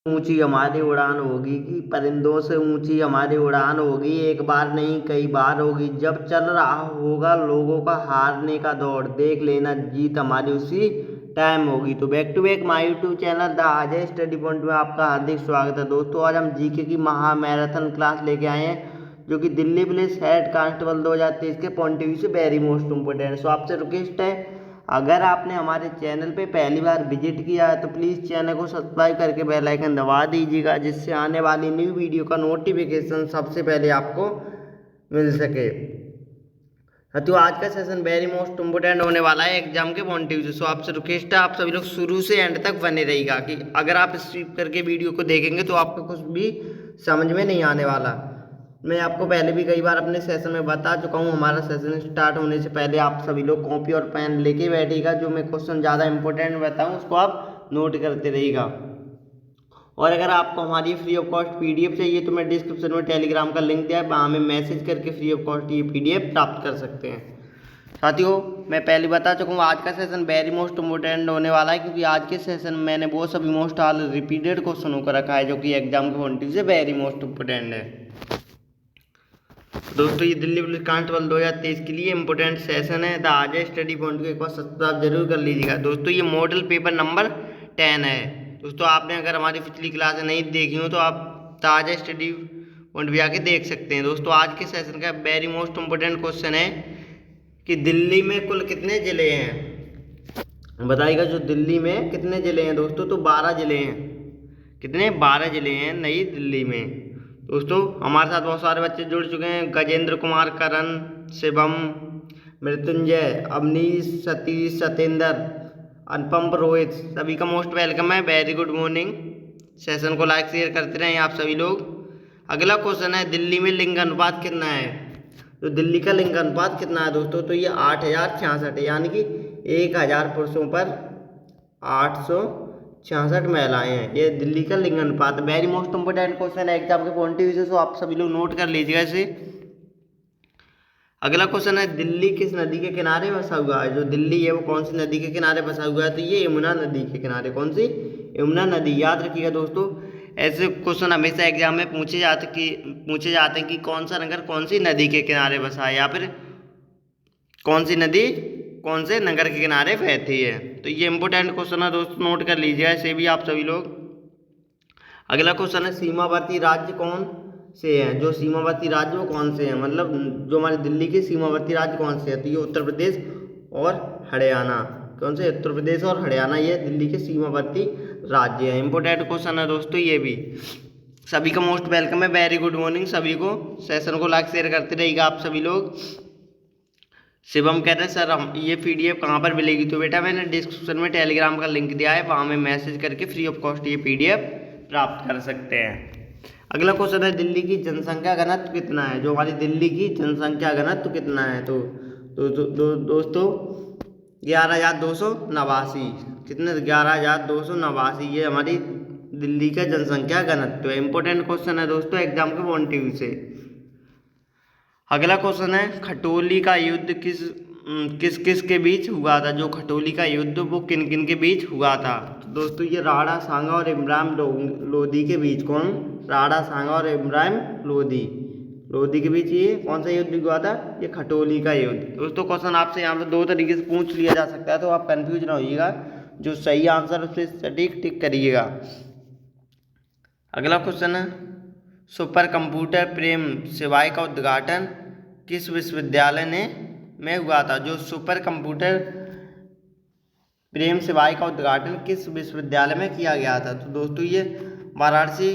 ऊंची हमारी उड़ान होगी कि परिंदों से ऊंची हमारी उड़ान होगी, एक बार नहीं कई बार होगी। जब चल रहा होगा लोगों का हारने का दौर, देख लेना जीत हमारी उसी टाइम होगी। तो back to back my YouTube channel the Ajay study point में आपका हार्दिक स्वागत है। दोस्तों आज हम जीके की महा मैराथन क्लास लेके आए हैं, जो कि दिल्ली पुलिस हेड कांस्टेबल 2023 के पॉइंट ऑफ व्यू से वेरी मोस्ट इम्पोर्टेंट है। सो आपसे रिक्वेस्ट है, अगर आपने हमारे चैनल पे पहली बार विजिट किया है तो प्लीज़ चैनल को सब्सक्राइब करके बेल आइकन दबा दीजिएगा, जिससे आने वाली न्यू वीडियो का नोटिफिकेशन सबसे पहले आपको मिल सके। तो आज का सेशन वेरी मोस्ट इम्पोर्टेंट होने वाला है एग्जाम के पॉइंट ऑफ व्यू से। सो आपसे रिक्वेस्ट है, आप सभी लोग शुरू से एंड तक बने रहिएगा, कि अगर आप स्किप करके वीडियो को देखेंगे तो आपको कुछ भी समझ में नहीं आने वाला। मैं आपको पहले भी कई बार अपने सेशन में बता चुका हूँ, हमारा सेशन स्टार्ट होने से पहले आप सभी लोग कॉपी और पेन लेके बैठिएगा। जो मैं क्वेश्चन ज़्यादा इंपॉर्टेंट बताऊँ उसको आप नोट करते रहिएगा। और अगर आपको हमारी फ्री ऑफ कॉस्ट पीडीएफ चाहिए तो मैं डिस्क्रिप्शन में टेलीग्राम का लिंक दिया है, वहाँ में मैसेज करके फ्री ऑफ कॉस्ट ये पीडीएफ प्राप्त कर सकते हैं। साथियों मैं पहले बता चुका हूँ आज का सेशन वेरी मोस्ट इम्पोर्टेंट होने वाला है, क्योंकि आज के सेशन में मैंने वो सभी मोस्ट ऑल रिपीटेड क्वेश्चन होकर रखा है, जो कि एग्जाम के पॉइंट ऑफ व्यू से वेरी मोस्ट इम्पोर्टेंट है। दोस्तों ये दिल्ली पुलिस कांस्टेबल 2023 के लिए इंपॉर्टेंट सेशन है। द अजय स्टडी पॉइंट को एक बार सब्सक्राइब जरूर कर लीजिएगा। दोस्तों ये मॉडल पेपर नंबर 10 है। दोस्तों आपने अगर हमारी पिछली क्लास नहीं देखी हो तो आप द अजय स्टडी पॉइंट भी आके देख सकते हैं। दोस्तों आज के सेशन का वेरी मोस्ट इम्पोर्टेंट क्वेश्चन है कि दिल्ली में कुल कितने ज़िले हैं, बताइएगा। जो दिल्ली में कितने ज़िले हैं दोस्तों, तो 12 ज़िले हैं। कितने? 12 ज़िले हैं नई दिल्ली में। दोस्तों हमारे साथ बहुत सारे बच्चे जुड़ चुके हैं, गजेंद्र कुमार, करण, शिवम, मृत्युंजय, अवनीश, सतीश, सतेंद्र, अनुपम, रोहित, सभी का मोस्ट वेलकम है। Very good morning. सेशन को लाइक शेयर करते रहें आप सभी लोग। अगला क्वेश्चन है, दिल्ली में लिंग अनुपात कितना है। तो दिल्ली का लिंग अनुपात कितना है दोस्तों, तो ये 8066 है, यानी कि 1000 पुरुषों पर 866 महिलाएं हैं। ये दिल्ली का लिंग अनुपात वेरी मोस्ट इंपोर्टेंट क्वेश्चन है एग्जाम के पॉइंट ऑफ व्यू से, तो आप सभी लोग नोट कर लीजिएगा इसे। अगला क्वेश्चन है, दिल्ली किस नदी के किनारे बसा हुआ है। जो दिल्ली है वो कौन सी नदी के किनारे बसा हुआ है, तो ये यमुना नदी के किनारे। कौन सी? यमुना नदी। याद रखिएगा दोस्तों, ऐसे क्वेश्चन हमेशा एग्जाम में पूछे जाते हैं कि कौन सा नगर कौन सी नदी के किनारे बसा है, या फिर कौन सी नदी कौन से नगर के किनारे बहती है। तो ये इंपोर्टेंट क्वेश्चन है दोस्तों, नोट कर लीजिए इसे भी आप सभी लोग। अगला क्वेश्चन है, सीमावर्ती राज्य कौन से हैं। जो सीमावर्ती राज्य वो कौन से हैं, मतलब जो हमारे दिल्ली के सीमावर्ती राज्य कौन से हैं, तो ये उत्तर प्रदेश और हरियाणा। कौन से? उत्तर प्रदेश और हरियाणा, ये दिल्ली के सीमावर्ती राज्य हैं। इंपोर्टेंट क्वेश्चन है दोस्तों ये भी। सभी का मोस्ट वेलकम है। वेरी गुड मॉर्निंग सभी को। सेशन को लाइक शेयर करते रहिएगा आप सभी लोग। शिवम कह रहे हैं सर हम ये पीडीएफ कहाँ पर मिलेगी, तो बेटा मैंने डिस्क्रिप्शन में टेलीग्राम का लिंक दिया है, वहाँ में मैसेज करके फ्री ऑफ कॉस्ट ये पीडीएफ प्राप्त कर सकते हैं। अगला क्वेश्चन है, दिल्ली की जनसंख्या घनत्व कितना है। जो हमारी दिल्ली की जनसंख्या घनत्व कितना है, तो दोस्तों 11,289। कितने? 11,289 ये हमारी दिल्ली का जनसंख्या घनत्व है। इंपॉर्टेंट क्वेश्चन है दोस्तों एग्जाम के पॉइंट ऑफ व्यू से। अगला क्वेश्चन है, खटोली का युद्ध किस किस के बीच हुआ था। जो खटोली का युद्ध वो किन किन के बीच हुआ था, तो दोस्तों ये राणा सांगा और इब्राहिम लोधी के बीच। कौन? राणा सांगा और इब्राहिम लोधी के बीच ये कौन सा युद्ध हुआ था, ये खटोली का युद्ध। दोस्तों क्वेश्चन आपसे यहाँ पर 2 तरीके से पूछ लिया जा सकता है, तो आप कंफ्यूज ना होइएगा। जो सही आंसर उससे सटीक टिक करिएगा। अगला क्वेश्चन है, सुपर कंप्यूटर प्रेम शिवाय का उद्घाटन किस विश्वविद्यालय में हुआ था। जो सुपर कंप्यूटर प्रेम शिवाय का उद्घाटन किस विश्वविद्यालय में किया गया था, तो दोस्तों ये वाराणसी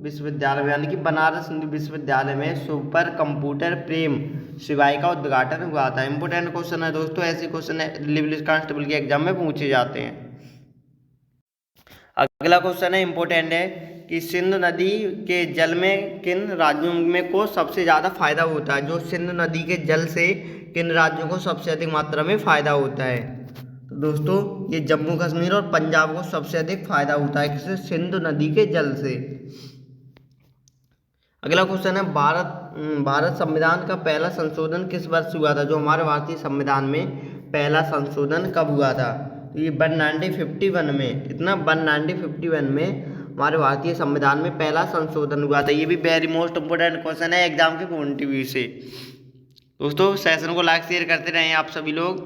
विश्वविद्यालय यानी कि बनारस हिंदू विश्वविद्यालय में सुपर कंप्यूटर प्रेम शिवाय का उद्घाटन हुआ था। इंपोर्टेंट क्वेश्चन है दोस्तों, ऐसे क्वेश्चन दिल्ली पुलिस कांस्टेबल के एग्जाम में पूछे जाते हैं। अगला क्वेश्चन है इंपॉर्टेंट है कि सिंधु नदी के जल में किन राज्यों में को सबसे ज़्यादा फायदा होता है। जो सिंधु नदी के जल से किन राज्यों को सबसे अधिक मात्रा में फायदा होता है, तो दोस्तों ये जम्मू कश्मीर और पंजाब को सबसे अधिक फायदा होता है। किससे? सिंधु नदी के जल से। अगला क्वेश्चन है, भारत संविधान का पहला संशोधन किस वर्ष हुआ था। जो हमारे भारतीय संविधान में पहला संशोधन कब हुआ था, तो ये 1951 में। कितना? 1951 में हमारे भारतीय संविधान में पहला संशोधन हुआ था? ये भी वेरी मोस्ट इम्पोर्टेंट क्वेश्चन है एग्जाम के पॉइंट ऑफ व्यू से। दोस्तों सेशन को लाइक शेयर करते रहें आप सभी लोग।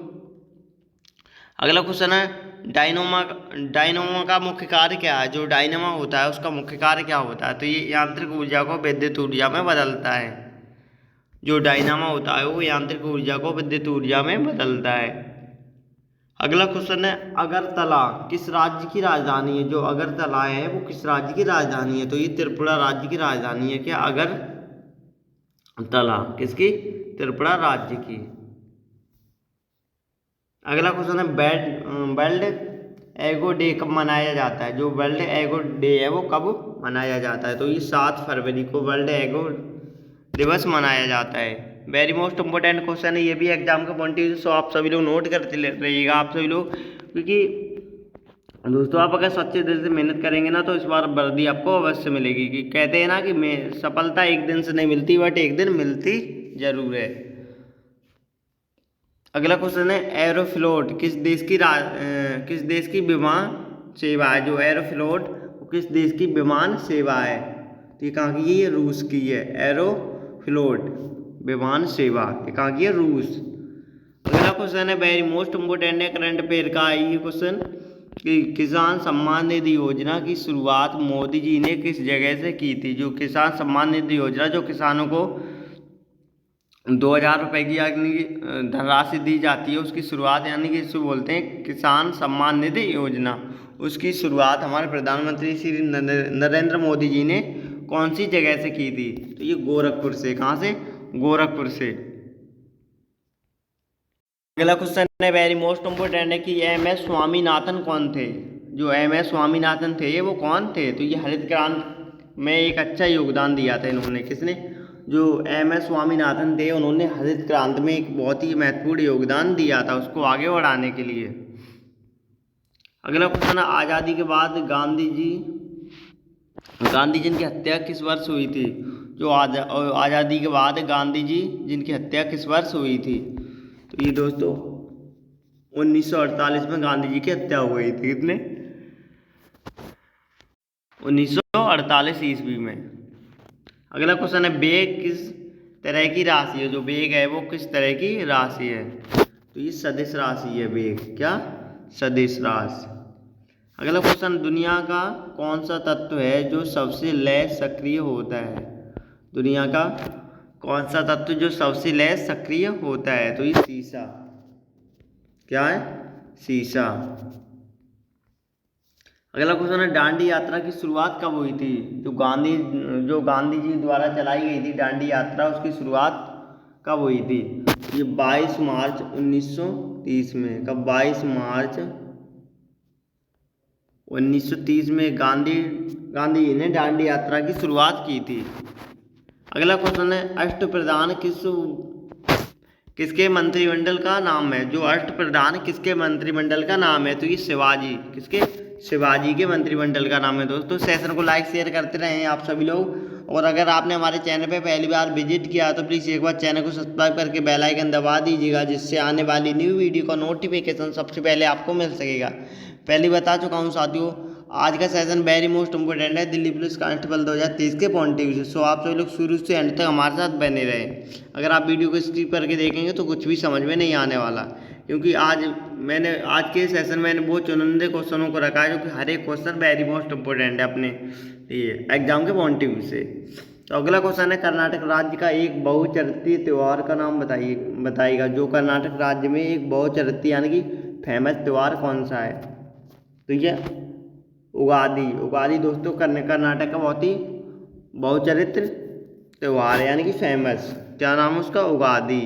अगला क्वेश्चन है डायनोमा का मुख्य कार्य क्या है? जो डायनोमा होता है उसका मुख्य कार्य क्या होता है? तो ये यांत्रिक ऊर्जा को विद्युत ऊर्जा में बदलता है। जो डायनामा होता है वो यांत्रिक ऊर्जा को विद्युत ऊर्जा में बदलता है। अगला क्वेश्चन है अगरतला किस राज्य की राजधानी है? जो अगरतला है वो किस राज्य की राजधानी है? तो ये त्रिपुरा राज्य की राजधानी है। क्या अगरतला किसकी? त्रिपुरा राज्य की। अगला क्वेश्चन है वर्ल्ड एगो डे कब मनाया जाता है? जो वर्ल्ड एगो डे है वो कब मनाया जाता है? तो ये 7 फरवरी को वर्ल्ड एगो दिवस मनाया जाता है। वेरी मोस्ट इम्पोर्टेंट क्वेश्चन है ये भी एग्जाम का पॉइंट ऑफ व्यू से, आप सभी लोग नोट करते रहिएगा आप सभी लोग, क्योंकि दोस्तों आप अगर सच्चे दिल से मेहनत करेंगे ना तो इस बार वर्दी आपको अवश्य मिलेगी। कि कहते हैं ना कि सफलता एक दिन से नहीं मिलती बट एक दिन मिलती जरूर है। अगला क्वेश्चन है एरोफ्लोट किस देश की विमान सेवा है? जो एरोफ्लोट किस देश की विमान सेवा है? तो ये कहाँ की है? ये रूस की है। एरोफ्लोट विमान सेवा ये कहाँ की है? रूस। अगला क्वेश्चन है वेरी मोस्ट इम्पोर्टेंट है, करंट अफेयर का है ये क्वेश्चन कि किसान सम्मान निधि योजना की शुरुआत मोदी जी ने किस जगह से की थी? जो किसान सम्मान निधि योजना जो किसानों को 2000 रुपये की यानी कि धनराशि दी जाती है उसकी शुरुआत यानी कि इसको बोलते हैं किसान सम्मान निधि योजना, उसकी शुरुआत हमारे प्रधानमंत्री श्री नरेंद्र मोदी जी ने कौन सी जगह से की थी? तो ये गोरखपुर से। कहाँ से? गोरखपुर से। अगला क्वेश्चन है वेरी मोस्ट इम्पोर्टेंट है कि MS स्वामीनाथन कौन थे? जो MS स्वामीनाथन थे वो कौन थे? तो ये हरित क्रांति में एक अच्छा योगदान दिया था इन्होंने। किसने? जो MS स्वामीनाथन थे उन्होंने हरित क्रांति में एक बहुत ही महत्वपूर्ण योगदान दिया था उसको आगे बढ़ाने के लिए। अगला क्वेश्चन है आज़ादी के बाद गांधी जी जिनकी हत्या किस वर्ष हुई थी? जो आज़ादी के बाद गांधी जी जिनकी हत्या किस वर्ष हुई थी? तो ये दोस्तों 1948 में गांधी जी की हत्या हुई थी। कितने? 1948 ईस्वी में। अगला क्वेश्चन है बेग किस तरह की राशि है? जो बेग है वो किस तरह की राशि है? तो ये सदिश राशि है बेग। क्या? सदिश राशि। अगला क्वेश्चन दुनिया का कौन सा तत्व है जो सबसे लय सक्रिय होता है? दुनिया का कौन सा तत्व जो सबसे लय सक्रिय होता है? तो ये सीसा। क्या है? सीसा। अगला क्वेश्चन है दांडी यात्रा की शुरुआत कब हुई थी? जो गांधी जी द्वारा चलाई गई थी दांडी यात्रा उसकी शुरुआत कब हुई थी? ये 22 मार्च 1930 में। कब? 22 मार्च 1930 में गांधी जी ने दांडी यात्रा की शुरुआत की थी। अगला क्वेश्चन है अष्टप्रधान किसके मंत्रिमंडल का नाम है? जो अष्टप्रधान किसके मंत्रिमंडल का नाम है? तो ये शिवाजी। किसके? शिवाजी के मंत्रिमंडल का नाम है। दोस्तों सेशन को लाइक शेयर करते रहें आप सभी लोग, और अगर आपने हमारे चैनल पे पहली बार विजिट किया तो प्लीज़ एक बार चैनल को सब्सक्राइब करके बेल आइकन दबा दीजिएगा, जिससे आने वाली न्यू वीडियो का नोटिफिकेशन सबसे पहले आपको मिल सकेगा। पहले बता चुका हूँ साथियों आज का सेशन वेरी मोस्ट इम्पोर्टेंट है दिल्ली पुलिस कांस्टेबल 2023 के पॉइंट ऑफ व्यू से। सो आप सभी लोग शुरू से एंड तक हमारे साथ बने रहें। अगर आप वीडियो को स्किप करके देखेंगे तो कुछ भी समझ में नहीं आने वाला, क्योंकि आज के सेशन में वो चुनिंदे क्वेश्चनों को रखा है जो कि हर एक क्वेश्चन वेरी मोस्ट इम्पोर्टेंट है अपने ये एग्जाम के पॉइंट ऑफ व्यू से। तो अगला क्वेश्चन है कर्नाटक राज्य का एक बहुचरित्रीय त्यौहार का नाम बताइएगा। जो कर्नाटक राज्य में एक बहुचरित्रीय यानी कि फेमस त्यौहार कौन सा है? तो ये उगादी दोस्तों कर्नाटक का बहुत ही बहुचरित्र त्यौहार है यानी कि फेमस। क्या नाम है उसका? उगादी।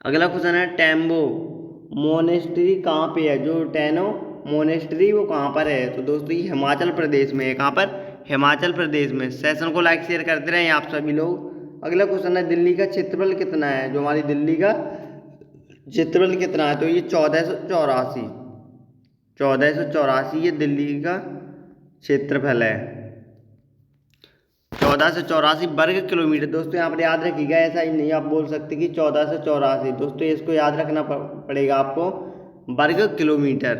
अगला क्वेश्चन है टेम्बो मोनेस्ट्री कहाँ पे है? जो टेनो मोनेस्ट्री वो कहाँ पर है? तो दोस्तों ये हिमाचल प्रदेश में है। कहाँ पर? हिमाचल प्रदेश में। सेशन को लाइक शेयर करते रहें आप सभी लोग। अगला क्वेश्चन है दिल्ली का क्षेत्रफल कितना है? जो हमारी दिल्ली का क्षेत्रफल कितना है? तो ये 1484 ये दिल्ली का क्षेत्रफल है। 1484 वर्ग किलोमीटर। दोस्तों यहाँ पर याद रखिएगा, ऐसा ही नहीं आप बोल सकते कि 1484। दोस्तों इसको याद रखना पड़ेगा आपको, वर्ग किलोमीटर।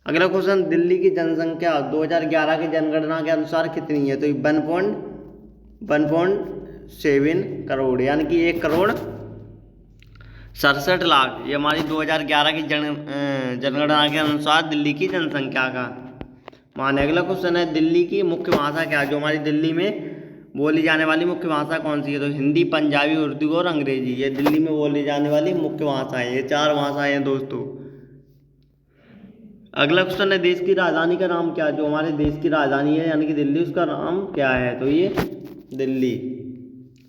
अगला क्वेश्चन, दिल्ली की जनसंख्या 2011 की जनगणना के अनुसार कितनी है? तो 1.7 करोड़, यानी कि 1,67,00,000। ये हमारी 2011 की जनगणना के अनुसार दिल्ली की जनसंख्या का मान है। अगला क्वेश्चन है, दिल्ली की मुख्य भाषा क्या है? जो हमारी दिल्ली में बोली जाने वाली मुख्य भाषा कौन सी है? तो हिंदी, पंजाबी, उर्दू और अंग्रेजी। ये दिल्ली में बोली जाने वाली मुख्य भाषाएं, ये 4 भाषाएं हैं दोस्तों। अगला क्वेश्चन है, देश की राजधानी का नाम क्या है? जो हमारे देश की राजधानी है यानी कि दिल्ली, उसका नाम क्या है? तो ये दिल्ली।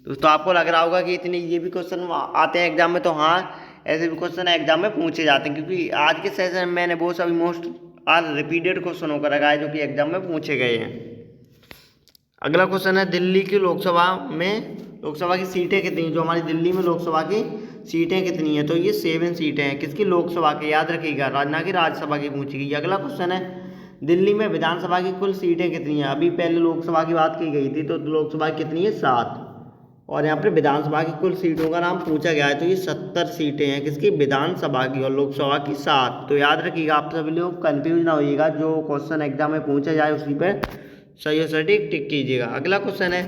दोस्तों आपको लग रहा होगा कि इतने ये भी क्वेश्चन आते हैं एग्जाम में, तो हाँ, ऐसे भी क्वेश्चन एग्जाम में पूछे जाते हैं, क्योंकि आज के सेशन में मैंने वो सभी मोस्ट आज रिपीटेड क्वेश्चन होकर रखा है जो कि एग्जाम में पूछे गए हैं। अगला क्वेश्चन है, दिल्ली की लोकसभा की सीटें कितनी हैं? जो हमारी दिल्ली में लोकसभा की सीटें कितनी हैं? तो ये 7 सीटें हैं। किसकी? लोकसभा की, याद रखिएगा, ना कि राज्यसभा की पूछी गई। अगला क्वेश्चन है, दिल्ली में विधानसभा की कुल सीटें कितनी हैं? अभी पहले लोकसभा की बात की गई थी, तो लोकसभा कितनी है? 7। और यहाँ पर विधानसभा की कुल सीटों का नाम पूछा गया है, तो ये 70 सीटें हैं। किसकी? विधानसभा की, और लोकसभा की 7। तो याद रखिएगा, आप सभी लोग कन्फ्यूज ना होइएगा, जो क्वेश्चन एग्जाम में पूछा जाए उसी पर सही और सटीक टिक कीजिएगा। अगला क्वेश्चन है,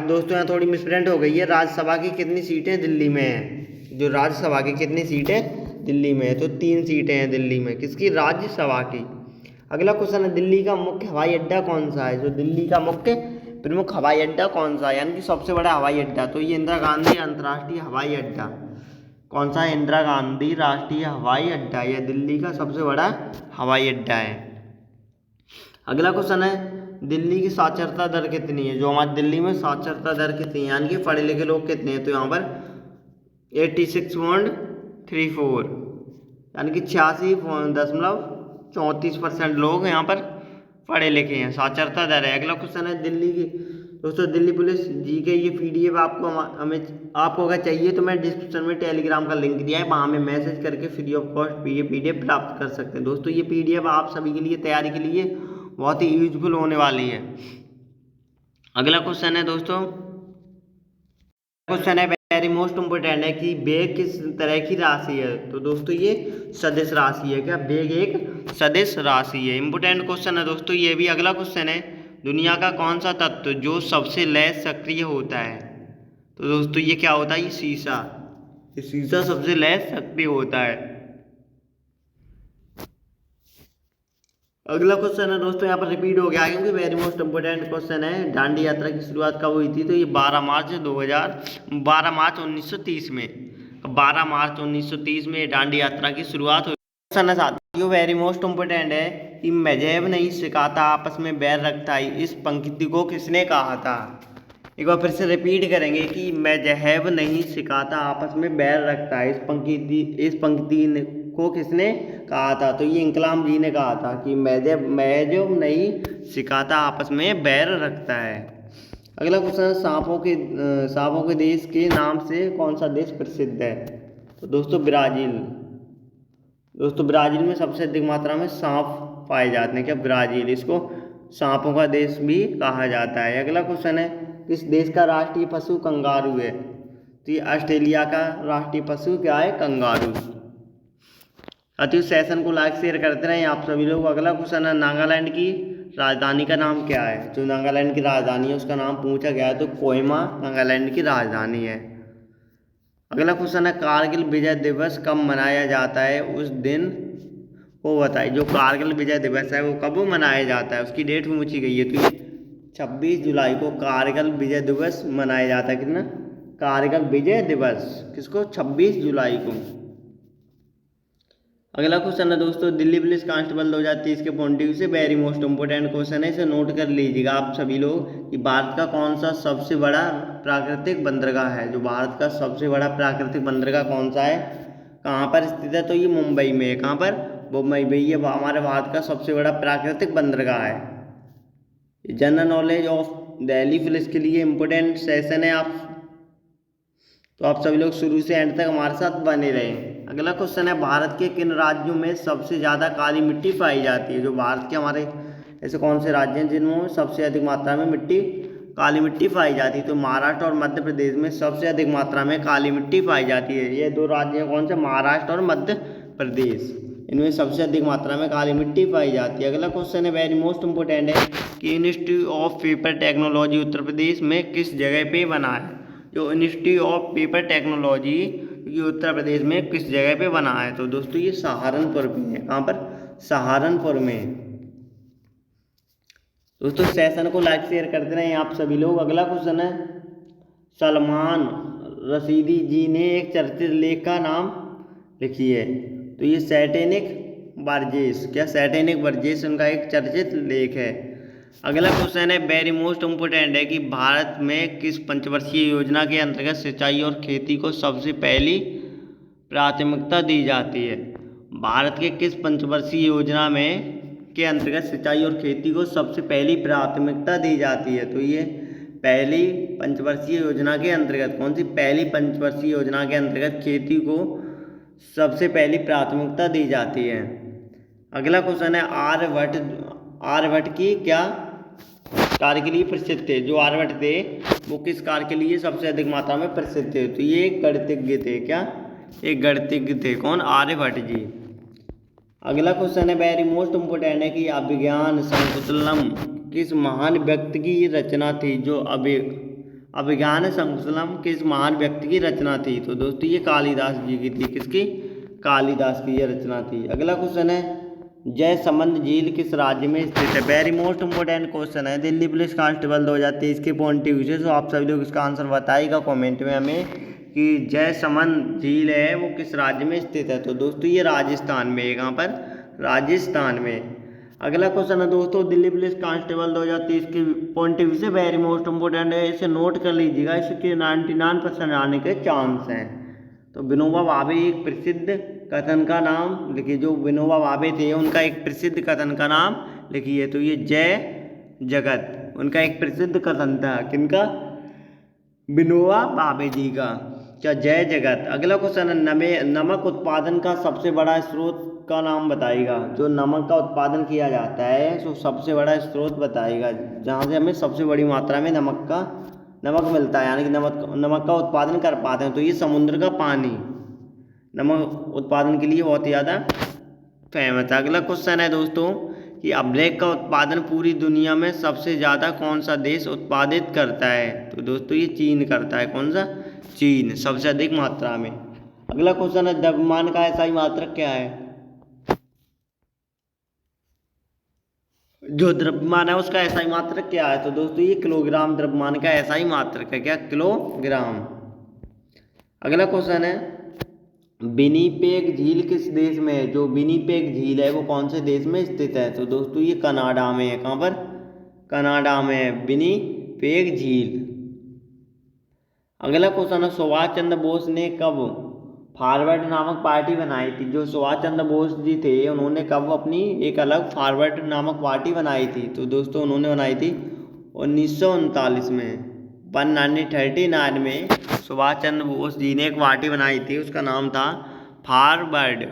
दोस्तों यहाँ थोड़ी मिसप्रिंट हो गई है। राज्यसभा की कितनी सीटें दिल्ली में हैं? जो राज्यसभा की कितनी सीटें दिल्ली में है? तो 3 सीटें हैं दिल्ली में। किसकी? राज्यसभा की। अगला क्वेश्चन है, दिल्ली का मुख्य हवाई अड्डा कौन सा है? जो दिल्ली का मुख्य प्रमुख हवाई अड्डा कौन सा है, यानी कि सबसे बड़ा हवाई अड्डा? तो ये इंदिरा गांधी अंतर्राष्ट्रीय हवाई अड्डा। कौन सा है? इंदिरा गांधी राष्ट्रीय हवाई अड्डा। यह दिल्ली का सबसे बड़ा हवाई अड्डा है। अगला क्वेश्चन है, दिल्ली की साक्षरता दर कितनी है? जो हमारी दिल्ली में साक्षरता दर कितनी है, यानी कि पढ़े लिखे लोग कितने हैं? तो यहाँ पर 86.34, यानी कि 86.34% लोग यहाँ पर पढ़े लिखे हैं, साक्षरता दर है। अगला क्वेश्चन है, दोस्तों दिल्ली पुलिस जी के ये PDF आपको अगर चाहिए तो मैं डिस्क्रिप्शन में टेलीग्राम का लिंक दिया है, वहाँ में मैसेज करके फ्री ऑफ कॉस्ट ये PDF प्राप्त कर सकते हैं। दोस्तों ये PDF आप सभी के लिए तैयारी के लिए बहुत ही यूजफुल होने वाली है। अगला क्वेश्चन है दोस्तों, क्वेश्चन है वेरी मोस्ट इम्पोर्टेंट है कि बेग किस तरह की राशि है? तो दोस्तों ये सदिश राशि है। क्या? बेग एक सदिश राशि है। इम्पोर्टेंट क्वेश्चन है दोस्तों ये भी। अगला क्वेश्चन है, दुनिया का कौन सा तत्व जो सबसे लैस सक्रिय होता है? तो दोस्तों ये क्या होता है? ये शीशा। ये शीशा सबसे लैस सक्रिय होता है। अगला क्वेश्चन है दोस्तों, यहाँ पर रिपीट हो गया क्योंकि वेरी मोस्ट इम्पोर्टेंट क्वेश्चन है। दांडी यात्रा की शुरुआत कब हुई थी? तो ये 12 मार्च 1930 में। 12 मार्च 1930 में दांडी यात्रा की शुरुआत हुई। क्वेश्चन है साथियों वेरी मोस्ट इम्पोर्टेंट है कि मजहब नहीं सिखाता आपस में बैर रखता है, इस पंक्ति को किसने कहा था? एक बार फिर से रिपीट करेंगे कि मजहब नहीं सिखाता आपस में बैर रखता है, इस पंक्ति को किसने कहा था? तो ये इंकलाम जी ने कहा था कि मजहब नहीं सिखाता आपस में बैर रखता है। अगला क्वेश्चन, सांपों के देश के नाम से कौन सा देश प्रसिद्ध है? तो दोस्तों ब्राज़ील। दोस्तों ब्राज़ील में सबसे अधिक मात्रा में सांप पाए जाते हैं। क्या? ब्राज़ील। इसको सांपों का देश भी कहा जाता है। अगला क्वेश्चन है, किस देश का राष्ट्रीय पशु कंगारू है? तो ये ऑस्ट्रेलिया का राष्ट्रीय पशु क्या है? कंगारू। अति सेशन को लाइक शेयर करते रहें आप सभी लोग। अगला क्वेश्चन है, नागालैंड की राजधानी का नाम क्या है? जो नागालैंड की राजधानी है उसका नाम पूछा गया है, तो कोहिमा नागालैंड की राजधानी है। अगला क्वेश्चन है, कारगिल विजय दिवस कब मनाया जाता है? उस दिन को बताइए। जो कारगिल विजय दिवस है वो कब मनाया जाता है? उसकी डेट पूछी गई है, तो 26 जुलाई को कारगिल विजय दिवस मनाया जाता है। कितना? कारगिल विजय दिवस। किसको? 26 जुलाई को। अगला क्वेश्चन है दोस्तों, दिल्ली पुलिस कांस्टेबल 2023 के पॉइंट ऑफ व्यू से वेरी मोस्ट इंपोर्टेंट क्वेश्चन है, इसे नोट कर लीजिएगा आप सभी लोग कि भारत का कौन सा सबसे बड़ा प्राकृतिक बंदरगाह है? जो भारत का सबसे बड़ा प्राकृतिक बंदरगाह कौन सा है, कहाँ पर स्थित है? तो ये मुंबई में है। कहाँ पर? मुंबई में। ये हमारे भारत का सबसे बड़ा प्राकृतिक बंदरगाह है। General knowledge of Delhi police के लिए इम्पोर्टेंट सेशन है तो आप सभी लोग शुरू से एंड तक हमारे साथ बने रहें। अगला क्वेश्चन है, भारत के किन राज्यों में सबसे ज़्यादा काली मिट्टी पाई जाती है? जो भारत के हमारे ऐसे कौन से राज्य हैं जिनमें सबसे अधिक मात्रा में मिट्टी काली मिट्टी पाई जाती है। तो महाराष्ट्र और मध्य प्रदेश में सबसे अधिक मात्रा में काली मिट्टी पाई जाती है। ये दो राज्य हैं कौन से, महाराष्ट्र और मध्य प्रदेश, इनमें सबसे अधिक मात्रा में काली मिट्टी पाई जाती है। अगला क्वेश्चन है वेरी मोस्ट इम्पोर्टेंट है कि institute of paper technology Uttar Pradesh में किस जगह पे बना है। जो इंस्टीट्यूट ऑफ पेपर टेक्नोलॉजी ये उत्तर प्रदेश में किस जगह पे बना है। तो दोस्तों ये सहारनपुर में है। कहाँ पर, सहारनपुर में। दोस्तों सेशन को लाइक शेयर करते रहें आप सभी लोग। अगला क्वेश्चन है सलमान रशीदी जी ने एक चर्चित लेख का नाम लिखिए। तो ये सैटेनिक वर्जिश, क्या सैटेनिक वर्जिश उनका एक चर्चित लेख है। अगला क्वेश्चन है वेरी मोस्ट इम्पोर्टेंट है कि भारत में किस पंचवर्षीय योजना के अंतर्गत सिंचाई और खेती को सबसे पहली प्राथमिकता दी जाती है। भारत के किस पंचवर्षीय योजना में के अंतर्गत सिंचाई और खेती को सबसे पहली प्राथमिकता दी जाती है। तो ये पहली पंचवर्षीय योजना के अंतर्गत, कौन सी पहली पंचवर्षीय योजना के अंतर्गत खेती को सबसे पहली प्राथमिकता दी जाती है। अगला क्वेश्चन है आर्यभट्ट की क्या कार्य के लिए प्रसिद्ध थे। जो आर्यभट्ट थे वो किस कार्य के लिए सबसे अधिक मात्रा में प्रसिद्ध थे। तो ये गणितज्ञ थे। क्या, एक गणितज्ञ थे। कौन, आर्यभट्ट जी। अगला क्वेश्चन है वेरी मोस्ट इम्पोर्टेंट है कि अभिज्ञान शकुंतलम किस महान व्यक्ति की रचना थी। जो अभिज्ञान शकुंतलम किस महान व्यक्ति की रचना थी। तो दोस्तों ये कालिदास जी की थी। किसकी, कालिदास की ये रचना थी। अगला क्वेश्चन है जयसमंद झील किस राज्य में स्थित है। वेरी मोस्ट इम्पोर्टेंट क्वेश्चन है दिल्ली पुलिस कांस्टेबल 2023 के पॉइंट ऑफ व्यू से। तो आप सभी लोग इसका आंसर बताइएगा कमेंट में हमें कि जयसमंद झील है वो किस राज्य में स्थित है। तो दोस्तों ये राजस्थान में है। कहाँ पर, राजस्थान में। अगला क्वेश्चन है दोस्तों दिल्ली पुलिस कांस्टेबल 2023 के पॉइंट ऑफ व्यू से वेरी मोस्ट इम्पोर्टेंट है, इसे नोट कर लीजिएगा, इसके 99% आने के चांस हैं। तो विनोबा भावे एक प्रसिद्ध कथन का नाम लिखिए। जो विनोबा भावे थे उनका एक प्रसिद्ध कथन का नाम लिखिए। तो ये जय जगत उनका एक प्रसिद्ध कथन था। किनका, विनोबा भावे जी का। क्या, जय जगत। अगला क्वेश्चन है नमक उत्पादन का सबसे बड़ा स्रोत का नाम बताइएगा। जो नमक का उत्पादन किया जाता है तो सबसे बड़ा स्रोत बताइएगा, जहाँ से हमें सबसे बड़ी मात्रा में नमक मिलता है, यानी कि नमक का उत्पादन कर पाते हैं। तो ये समुद्र का पानी नमक उत्पादन के लिए बहुत ही ज़्यादा फेमस है। अगला क्वेश्चन है दोस्तों कि अभिलेख का उत्पादन पूरी दुनिया में सबसे ज़्यादा कौन सा देश उत्पादित करता है। तो दोस्तों ये चीन करता है। कौन सा, चीन, सबसे अधिक मात्रा में। अगला क्वेश्चन है द्रव्यमान का एसआई मात्रक क्या है। जो द्रव्यमान है उसका एसआई मात्रक क्या है। तो दोस्तों ये किलोग्राम द्रव्यमान का एसआई मात्रक है। क्या, किलोग्राम। अगला क्वेश्चन है विनिपेग झील किस देश में है। जो विनिपेग झील है वो कौन से देश में स्थित है। तो दोस्तों ये कनाडा में है। कहाँ पर, कनाडा में है विनिपेग झील। अगला क्वेश्चन है सुभाष चंद्र बोस ने कब फॉरवर्ड नामक पार्टी बनाई थी। जो सुभाष चंद्र बोस जी थे उन्होंने कब अपनी एक अलग फॉरवर्ड नामक पार्टी बनाई थी। तो दोस्तों उन्होंने बनाई थी 1939 में, 1939 में सुभाष चंद्र बोस जी ने एक पार्टी बनाई थी, उसका नाम था फॉरवर्ड।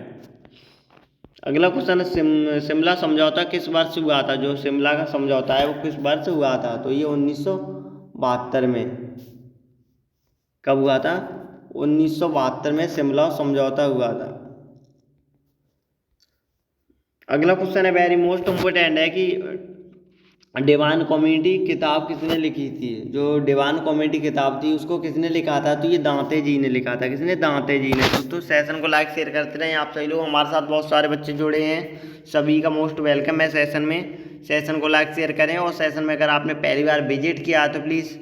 अगला क्वेश्चन है शिमला समझौता किस वर्ष हुआ था। जो शिमला का समझौता है वो किस वर्ष हुआ था। तो ये 1972 में। कब हुआ था, 1972 में शिमला समझौता हुआ था। अगला क्वेश्चन है वेरी मोस्ट इम्पोर्टेंट है कि डिवाइन कॉमेडी किताब किसने लिखी थी। जो डिवाइन कॉमेडी किताब थी उसको किसने लिखा था। तो ये दांते जी ने लिखा था। किसने, दांते जी ने। दोस्तों सेशन को लाइक शेयर करते रहें आप सभी लोग। हमारे साथ बहुत सारे बच्चे जुड़े हैं, सभी का मोस्ट वेलकम है सेशन में। सेशन को लाइक शेयर करें और सेशन में अगर आपने पहली बार विजिट किया तो प्लीज़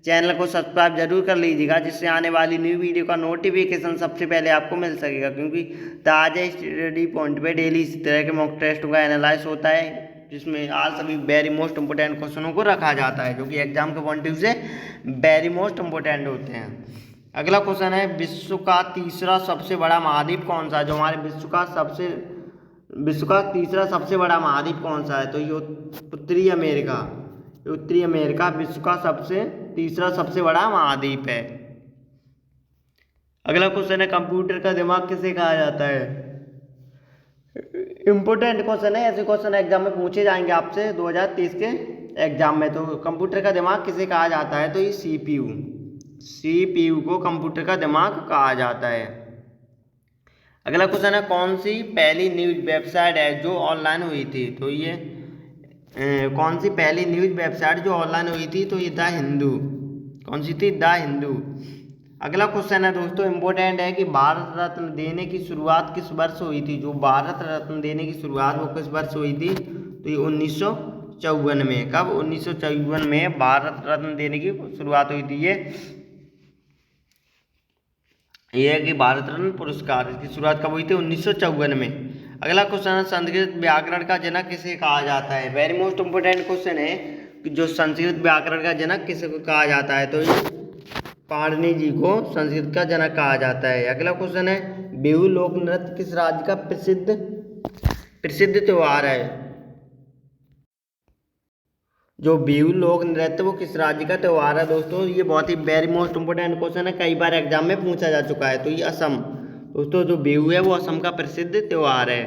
चैनल को सब्सक्राइब जरूर कर लीजिएगा, जिससे आने वाली न्यू वीडियो का नोटिफिकेशन सबसे पहले आपको मिल सकेगा। क्योंकि ताज़ा स्टडी पॉइंट पे डेली इस तरह के मॉक टेस्ट का एनालाइज होता है, जिसमें आज सभी वेरी मोस्ट इंपोर्टेंट क्वेश्चनों को रखा जाता है, जो कि एग्जाम के पॉइंट ऑफ व्यू से वेरी मोस्ट इंपोर्टेंट होते हैं। अगला क्वेश्चन है विश्व का तीसरा सबसे बड़ा महाद्वीप कौन सा है। जो हमारे विश्व का तीसरा सबसे बड़ा महाद्वीप कौन सा है। तो ये उत्तरी अमेरिका विश्व का तीसरा सबसे बड़ा महाद्वीप है। अगला क्वेश्चन है कंप्यूटर का दिमाग किसे कहा जाता है। इंपोर्टेंट क्वेश्चन है, ऐसे क्वेश्चन एग्जाम में पूछे जाएंगे आपसे 2023 के एग्जाम में। तो कंप्यूटर का दिमाग किसे कहा जाता है? तो ये CPU, CPU को कंप्यूटर का दिमाग कहा जाता है। अगला क्वेश्चन है, कौन सी पहली न्यूज वेबसाइट है जो ऑनलाइन हुई थी? तो ये कौन सी पहली न्यूज वेबसाइट जो ऑनलाइन हुई थी? तो ये द हिंदू। कौन सी थी? द हिंदू। अगला क्वेश्चन है दोस्तों, इम्पोर्टेंट है कि भारत रत्न देने की शुरुआत किस वर्ष हुई थी? जो भारत रत्न देने की शुरुआत वो किस वर्ष हुई थी? तो ये 1954 में। कब? 1954 में भारत रत्न देने की शुरुआत हुई थी। ये है कि भारत रत्न पुरस्कार की शुरुआत कब हुई थी? 1954 में। अगला क्वेश्चन है, संस्कृत व्याकरण का जनक किसे कहा जाता है? वेरी मोस्ट इम्पोर्टेंट क्वेश्चन है कि जो संस्कृत व्याकरण का जनक किसे कहा जाता है? तो पाणिनि जी को संस्कृत का जनक कहा जाता है। अगला क्वेश्चन है, बिहू लोक नृत्य किस राज्य का प्रसिद्ध त्योहार है? जो बिहू लोक नृत्य वो किस राज्य का त्योहार है दोस्तों? ये बहुत ही वेरी मोस्ट इम्पोर्टेंट क्वेश्चन है, कई बार एग्जाम में पूछा जा चुका है। तो ये असम। दोस्तों जो बिहू है वो असम का प्रसिद्ध त्योहार है।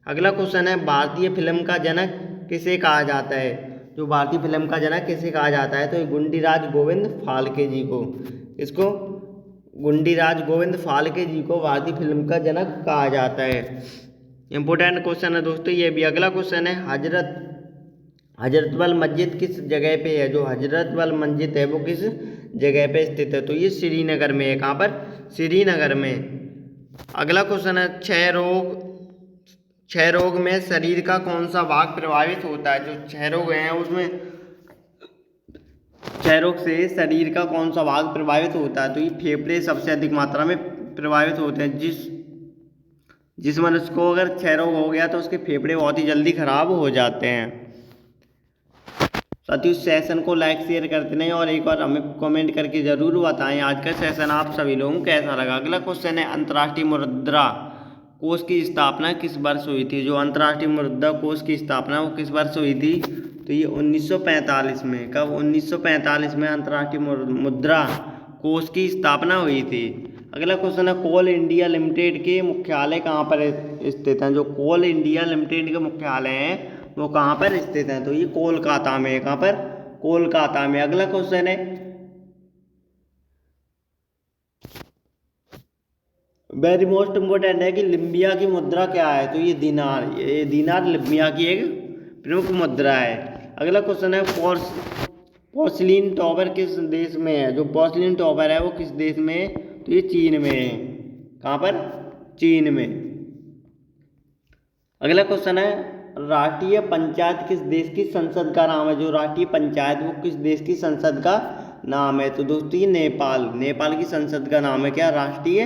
अगला क्वेश्चन है, भारतीय फिल्म का जनक किसे कहा जाता है? जो भारतीय फिल्म का जनक किसे कहा जाता है? तो ये गुंडीराज गोविंद फाल्के जी को। इसको गुंडीराज गोविंद फाल्के जी को भारतीय फिल्म का जनक कहा जाता है। इंपॉर्टेंट क्वेश्चन है दोस्तों ये भी। अगला क्वेश्चन है, हजरतबल मस्जिद किस जगह पे है? जो हजरतबल मस्जिद है वो किस जगह पे स्थित है? तो ये श्रीनगर में है। कहाँ पर? श्रीनगर में। अगला क्वेश्चन है, क्षय रोग में शरीर का कौन सा भाग प्रभावित होता है? जो क्षय रोग है उसमें क्षय रोग से शरीर का कौन सा भाग प्रभावित होता है? तो ये फेफड़े सबसे अधिक मात्रा में प्रभावित होते हैं। जिस मनुष्य को अगर क्षय रोग हो गया तो उसके फेफड़े बहुत ही जल्दी खराब हो जाते हैं। साथियों सेशन को लाइक शेयर करते नहीं और एक बार हमें कमेंट करके जरूर बताएं आज का सेशन आप सभी लोगों को कैसा लगा। अगला क्वेश्चन है, अंतर्राष्ट्रीय मुद्रा कोष की स्थापना किस वर्ष हुई थी? जो अंतर्राष्ट्रीय मुद्रा कोष की स्थापना वो किस वर्ष हुई थी? तो ये 1945 में। कब? 1945 में अंतर्राष्ट्रीय मुद्रा कोष की स्थापना हुई थी। अगला क्वेश्चन है, कोल इंडिया लिमिटेड के मुख्यालय कहाँ पर स्थित हैं? जो कोल इंडिया लिमिटेड के मुख्यालय हैं वो कहाँ पर स्थित हैं? तो ये कोलकाता में। कहाँ पर? कोलकाता में। अगला क्वेश्चन है, वेरी मोस्ट इम्पोर्टेंट है कि लिबिया की मुद्रा क्या है? तो ये दीनार। ये दीनार लिबिया की एक प्रमुख मुद्रा है। अगला क्वेश्चन है, पोर्सिलीन टॉवर किस देश में है? जो पोर्सिलीन टॉवर है वो किस देश में है? तो ये चीन में है। कहाँ पर? चीन में। अगला क्वेश्चन है, राष्ट्रीय पंचायत किस देश की संसद का नाम है? जो राष्ट्रीय पंचायत वो किस देश की संसद का नाम है? तो दोस्तों ये नेपाल की संसद का नाम है क्या? राष्ट्रीय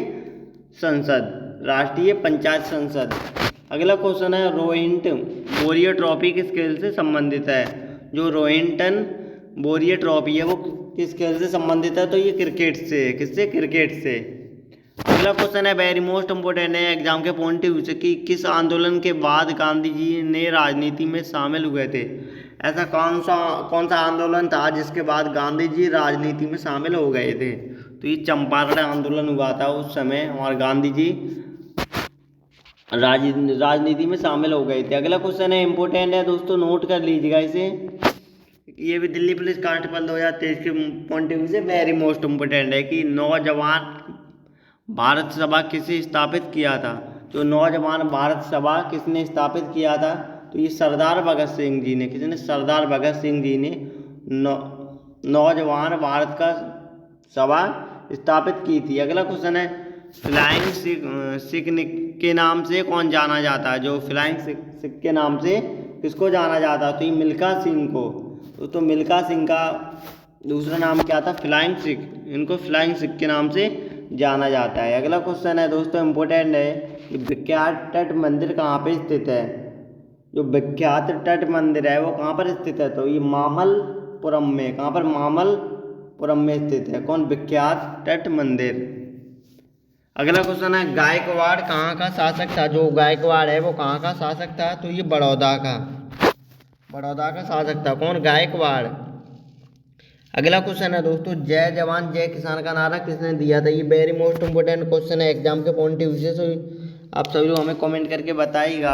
संसद, राष्ट्रीय पंचायत संसद। अगला क्वेश्चन है, रोहिंटन बोरियर ट्रॉफी किस खेल से संबंधित है? जो रोहिंटन बोरियर ट्रॉफी है वो किस खेल से संबंधित है? तो ये क्रिकेट से। किससे? क्रिकेट से। अगला क्वेश्चन है, वेरी मोस्ट इम्पोर्टेंट है एग्जाम के पॉइंट ऑफ व्यू से कि किस आंदोलन के बाद गांधी जी ने राजनीति में शामिल हुए थे? ऐसा कौन सा आंदोलन था जिसके बाद गांधी जी राजनीति में शामिल हो गए थे? तो ये चंपारण आंदोलन हुआ था उस समय और गांधी जी राजनीति में शामिल हो गए थे। अगला क्वेश्चन है, इंपॉर्टेंट है दोस्तों, नोट कर लीजिएगा इसे। ये भी दिल्ली पुलिस कांस्टेबल 2023 के पॉइंट ऑफ व्यू से वेरी मोस्ट इम्पोर्टेंट है कि नौजवान भारत सभा किसे स्थापित किया था? तो नौजवान भारत सभा किसने स्थापित किया था? तो ये सरदार भगत सिंह जी ने। किसने? सरदार भगत सिंह जी ने नौजवान भारत का सभा स्थापित की थी। अगला क्वेश्चन है, फ्लाइंग सिख के नाम से कौन जाना जाता है? जो फ्लाइंग सिख के नाम से किसको जाना जाता है? तो ये मिल्खा सिंह को। तो मिल्खा सिंह का दूसरा नाम क्या था? फ्लाइंग सिख। इनको फ्लाइंग सिख के नाम से जाना जाता है। अगला क्वेश्चन है दोस्तों इम्पोर्टेंट है कि विख्यात तट मंदिर कहाँ पे स्थित है? जो विख्यात तट मंदिर है वो कहाँ पर स्थित है? तो ये मामल्लपुरम में। कहाँ पर? मामल्लपुरम में स्थित है। कौन? विख्यात तट मंदिर। अगला क्वेश्चन है, गायकवाड़ कहाँ का शासक था? जो गायकवाड़ है वो कहाँ का शासक था? तो ये बड़ौदा का शासक था। कौन? गायकवाड़। अगला क्वेश्चन है दोस्तों, जय जवान जय किसान का नारा किसने दिया था? ये वेरी मोस्ट इम्पोर्टेंट क्वेश्चन है एग्जाम के पॉइंट ऑफ व्यू से। आप सभी लोग हमें कमेंट करके बताइएगा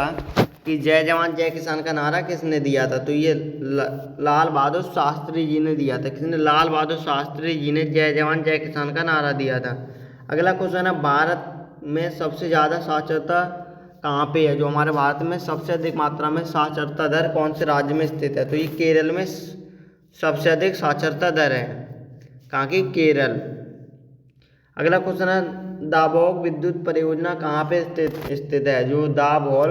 कि जय जवान जय किसान का नारा किसने दिया था? तो ये लाल बहादुर शास्त्री जी ने दिया था। किसने? लाल बहादुर शास्त्री जी ने जय जवान जय किसान का नारा दिया था। अगला क्वेश्चन है, भारत में सबसे ज़्यादा साक्षरता कहाँ पे है? जो हमारे भारत में सबसे अधिक मात्रा में साक्षरता दर कौन से राज्य में स्थित है? तो ये केरल में सबसे अधिक साक्षरता दर है। कहाँ की? केरल। अगला क्वेश्चन है, दाभोग विद्युत परियोजना कहाँ पे स्थित है? जो दाभोल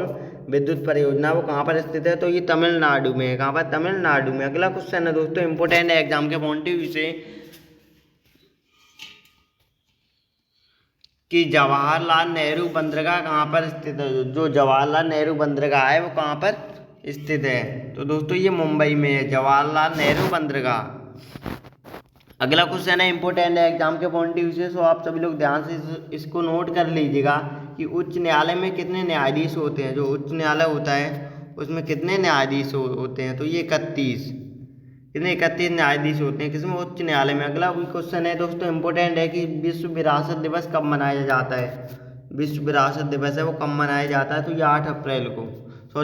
विद्युत परियोजना वो कहाँ पर स्थित है? तो ये तमिलनाडु में है। कहाँ पर? तमिलनाडु में। अगला क्वेश्चन है दोस्तों, इंपोर्टेंट है एग्जाम के पॉइंट ऑफ व्यू से, कि जवाहरलाल नेहरू बंदरगाह कहाँ पर स्थित है? जो जवाहरलाल नेहरू बंदरगाह है वो कहाँ पर स्थित है? तो दोस्तों ये मुंबई में है, जवाहरलाल नेहरू बंदरगाह। अगला क्वेश्चन है, इंपोर्टेंट है एग्जाम के पॉइंट ऑफ व्यू से, सो आप सभी लोग ध्यान से इसको नोट कर लीजिएगा कि उच्च न्यायालय में कितने न्यायाधीश होते हैं? जो उच्च न्यायालय होता है उसमें कितने न्यायाधीश होते हैं? तो ये 31। कितने? 31 न्यायाधीश होते हैं। किसमें? उच्च न्यायालय में। अगला क्वेश्चन है दोस्तों, इंपोर्टेंट है कि विश्व विरासत दिवस कब मनाया जाता है? विश्व विरासत दिवस है वो कब मनाया जाता है? तो ये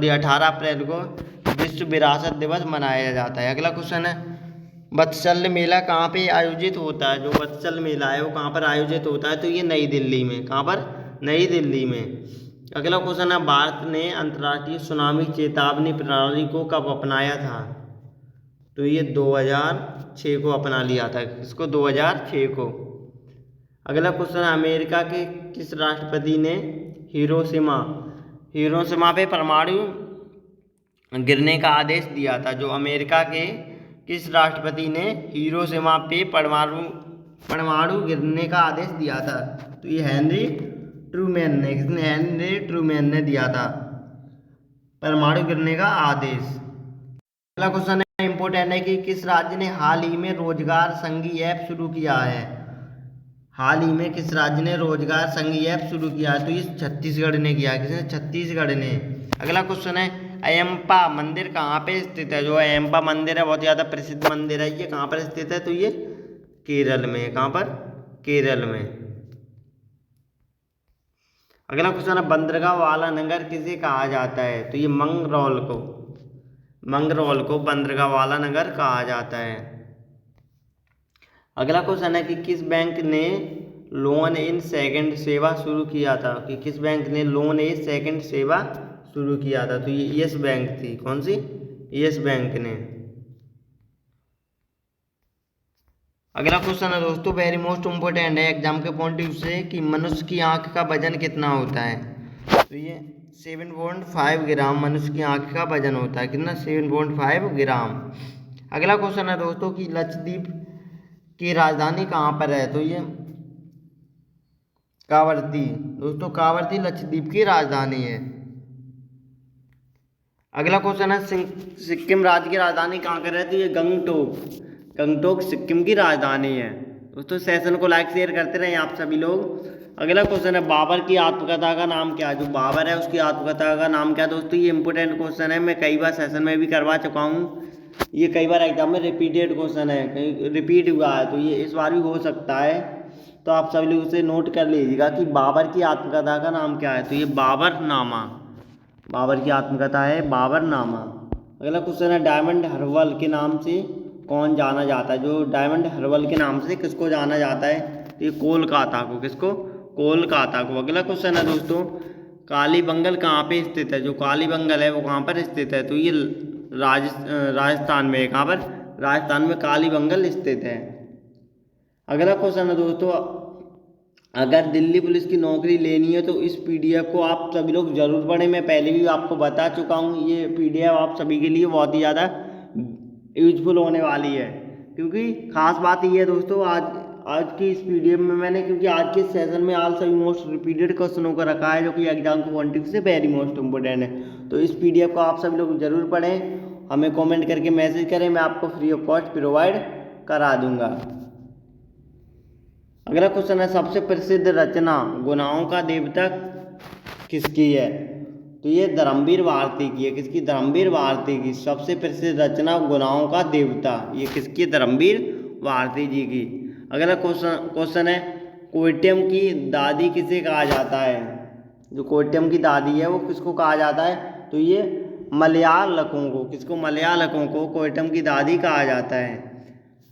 18 अप्रैल को विश्व विरासत दिवस मनाया जाता है। अगला क्वेश्चन है, वत्सल मेला कहाँ पे आयोजित होता है? जो वत्सल मेला है वो कहाँ पर आयोजित होता है? तो ये नई दिल्ली में। कहाँ पर? नई दिल्ली में। अगला क्वेश्चन है, भारत ने अंतर्राष्ट्रीय सुनामी चेतावनी प्रणाली को कब अपनाया था? तो ये 2006 को अपना लिया था। इसको 2006 को। अगला क्वेश्चन है, अमेरिका के किस राष्ट्रपति ने हिरोशिमा पे परमाणु गिरने का आदेश दिया था? जो अमेरिका के किस राष्ट्रपति ने हिरोशिमा पे परमाणु गिरने का आदेश दिया था? तो ये हेनरी ट्रूमैन ने। किसने? हेनरी ट्रूमैन ने दिया था परमाणु गिरने का आदेश। अगला क्वेश्चन है, इंपोर्टेंट है कि किस राज्य ने हाल ही में रोजगार संगी ऐप शुरू किया है? हाल ही में किस राज्य ने रोजगार संगी ऐप शुरू किया है? तो ये छत्तीसगढ़ ने किया। किसने? छत्तीसगढ़ ने। अगला क्वेश्चन है, अयप्पा मंदिर कहाँ पे स्थित है? जो अयप्पा मंदिर है बहुत ज़्यादा प्रसिद्ध मंदिर है, ये कहाँ पर स्थित है? तो ये केरल में। कहाँ पर? केरल में। अगला क्वेश्चन है, बंदरगाह वाला नगर किसे कहा जाता है? तो ये मंगरौल को बंदरगाह वाला नगर कहा जाता है। अगला क्वेश्चन है कि किस बैंक ने लोन इन सेकंड सेवा शुरू किया था? कि किस बैंक ने लोन इन सेकंड सेवा शुरू किया था? तो ये यस बैंक थी। कौन सी? यस बैंक ने। अगला क्वेश्चन है दोस्तों, वेरी मोस्ट इम्पोर्टेंट है एग्जाम के पॉइंट ऑफ व्यू से, कि मनुष्य की आंख का वजन कितना होता है? तो ये 7.5 ग्राम मनुष्य की आंख का वजन होता है। कितना? 7.5 ग्राम। अगला क्वेश्चन है दोस्तों कि लक्षद्वीप की राजधानी कहाँ पर है? तो ये कावरती। दोस्तों कावरती लक्षद्वीप की राजधानी है। अगला क्वेश्चन है, सिक्किम राज्य की राजधानी कहाँ पर है? तो ये गंगटोक सिक्किम की राजधानी है। दोस्तों सेशन को लाइक शेयर करते रहें आप सभी लोग। अगला क्वेश्चन है, बाबर की आत्मकथा का नाम क्या है? जो बाबर है उसकी आत्मकथा का नाम क्या है? दोस्तों ये इंपोर्टेंट क्वेश्चन है, मैं कई बार सेशन में भी करवा चुका हूँ। ये कई बार एग्जाम में रिपीटेड क्वेश्चन है, कहीं रिपीट हुआ है, तो ये इस बार भी हो सकता है। तो आप सभी लोग उसे नोट कर लीजिएगा कि बाबर की आत्मकथा का नाम क्या है? तो ये बाबरनामा। बाबर की आत्मकथा है बाबरनामा। अगला क्वेश्चन है, डायमंड हर्बल के नाम से कौन जाना जाता है? जो डायमंड हर्बल के नाम से किसको जाना जाता है? तो ये कोलकाता को। किसको? कोलकाता को। अगला क्वेश्चन है दोस्तों, कालीबंगन कहाँ पे स्थित है? जो कालीबंगन है वो कहाँ पर स्थित है? तो ये राजस्थान में। कहाँ पर? राजस्थान में कालीबंगन स्थित है। अगला क्वेश्चन है दोस्तों, अगर दिल्ली पुलिस की नौकरी लेनी है तो इस पीडीएफ को आप सभी लोग जरूर पढ़ें। मैं पहले भी आपको बता चुका हूँ, ये पीडीएफ आप सभी के लिए बहुत ही ज़्यादा यूजफुल होने वाली है। क्योंकि खास बात ये है दोस्तों, आज की इस पीडीएफ में मैंने, क्योंकि आज के सेशन में ऑल सभी मोस्ट रिपीटेड क्वेश्चनों को रखा है जो कि एग्जाम को पॉइंट से वेरी मोस्ट इम्पोर्टेंट है। तो इस पीडीएफ को आप सभी लोग जरूर पढ़ें, हमें कमेंट करके मैसेज करें, मैं आपको फ्री ऑफ कॉस्ट प्रोवाइड करा दूंगा। अगला क्वेश्चन है, सबसे प्रसिद्ध रचना गुनाहों का देवता किसकी है? तो ये धर्मवीर भारती की है। किसकी? धर्मवीर भारती की। सबसे प्रसिद्ध रचना गुनाहों का देवता, ये किसकी? धर्मवीर भारती जी की। अगला क्वेश्चन है, कोयटम की दादी किसे कहा जाता है? जो कोयटम की दादी है वो किसको कहा जाता है? तो ये मलयालकों को, किसको, मलयालकों को क्वेटम की दादी कहा जाता है।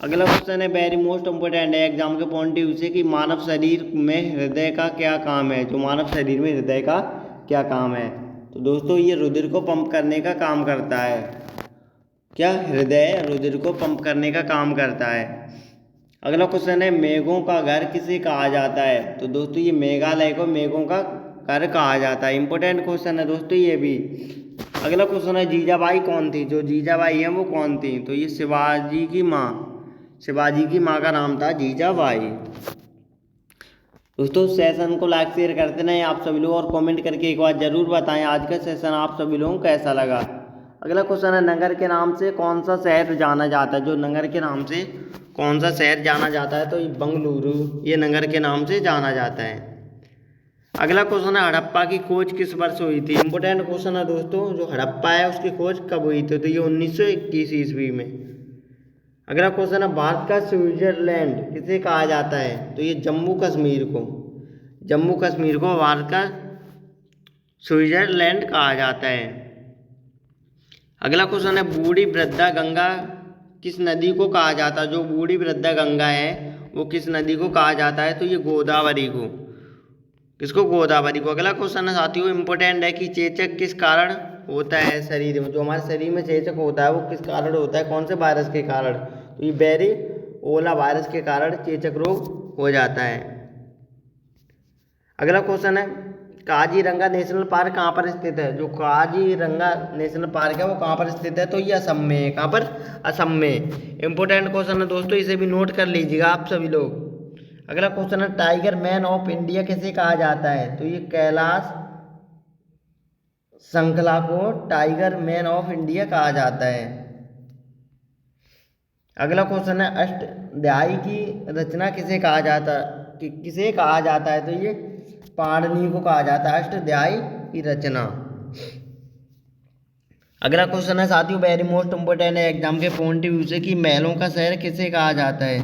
अगला क्वेश्चन है वेरी मोस्ट इम्पोर्टेंट है एग्जाम के पॉइंट ऑफ व्यू से कि मानव शरीर में हृदय का क्या काम है। जो मानव शरीर में हृदय का क्या काम है, तो दोस्तों ये रुधिर को पंप करने का काम करता है। क्या, हृदय रुधिर को पंप करने का काम करता है। अगला क्वेश्चन है मेघों का घर किसे कहा जाता है। तो दोस्तों ये मेघालय को मेघों का घर कहा जाता है। इंपॉर्टेंट क्वेश्चन है दोस्तों ये भी। अगला क्वेश्चन है जीजाबाई कौन थी। जो जीजाबाई है वो कौन थी। तो ये शिवाजी की माँ का नाम था जीजाबाई। दोस्तों सेशन को लाइक शेयर करते रहें आप सभी लोग, और कमेंट करके एक बार जरूर बताएं आज का सेशन आप सभी लोगों को कैसा लगा। अगला क्वेश्चन है नगर के नाम से कौन सा शहर जाना जाता है। जो नगर के नाम से कौन सा शहर जाना जाता है, तो ये बंगलुरु, ये नगर के नाम से जाना जाता है। अगला क्वेश्चन है हड़प्पा की खोज किस वर्ष हुई थी। इंपोर्टेंट क्वेश्चन है दोस्तों। जो हड़प्पा है उसकी खोज कब हुई थी, तो ये 1921 ईस्वी में। अगला क्वेश्चन है भारत का स्विट्जरलैंड किसे कहा जाता है। तो ये जम्मू कश्मीर को भारत का स्विट्जरलैंड कहा जाता है। अगला क्वेश्चन है बूढ़ी वृद्धा गंगा किस नदी को कहा जाता है। जो बूढ़ी वृद्धा गंगा है वो किस नदी को कहा जाता है, तो ये गोदावरी को, किसको, गोदावरी को। अगला क्वेश्चन है साथियों इंपोर्टेंट है कि चेचक किस कारण होता है शरीर में। जो हमारे शरीर में चेचक होता है वो किस कारण होता है, कौन से वायरस के कारण। तो ये वेरिओला वायरस के कारण चेचक रोग हो जाता है। अगला क्वेश्चन है काजीरंगा नेशनल पार्क कहाँ पर स्थित है। जो काजीरंगा नेशनल पार्क है वो कहाँ पर स्थित है, तो ये असम में। कहाँ पर, असम में। इंपोर्टेंट क्वेश्चन है दोस्तों, इसे भी नोट कर लीजिएगा आप सभी लोग। अगला क्वेश्चन है टाइगर मैन ऑफ इंडिया किसे कहा जाता है। तो ये कैलाश श्रृंखला को टाइगर मैन ऑफ इंडिया कहा जाता है। अगला क्वेश्चन है अष्टाध्यायी की रचना किसे कहा जाता है, तो ये पाणिनि को कहा जाता है अष्टाध्यायी की रचना। अगला क्वेश्चन है साथियों वेरी मोस्ट इम्पोर्टेंट है एग्जाम के पॉइंट ऑफ व्यू से कि महलों का शहर किसे कहा जाता है।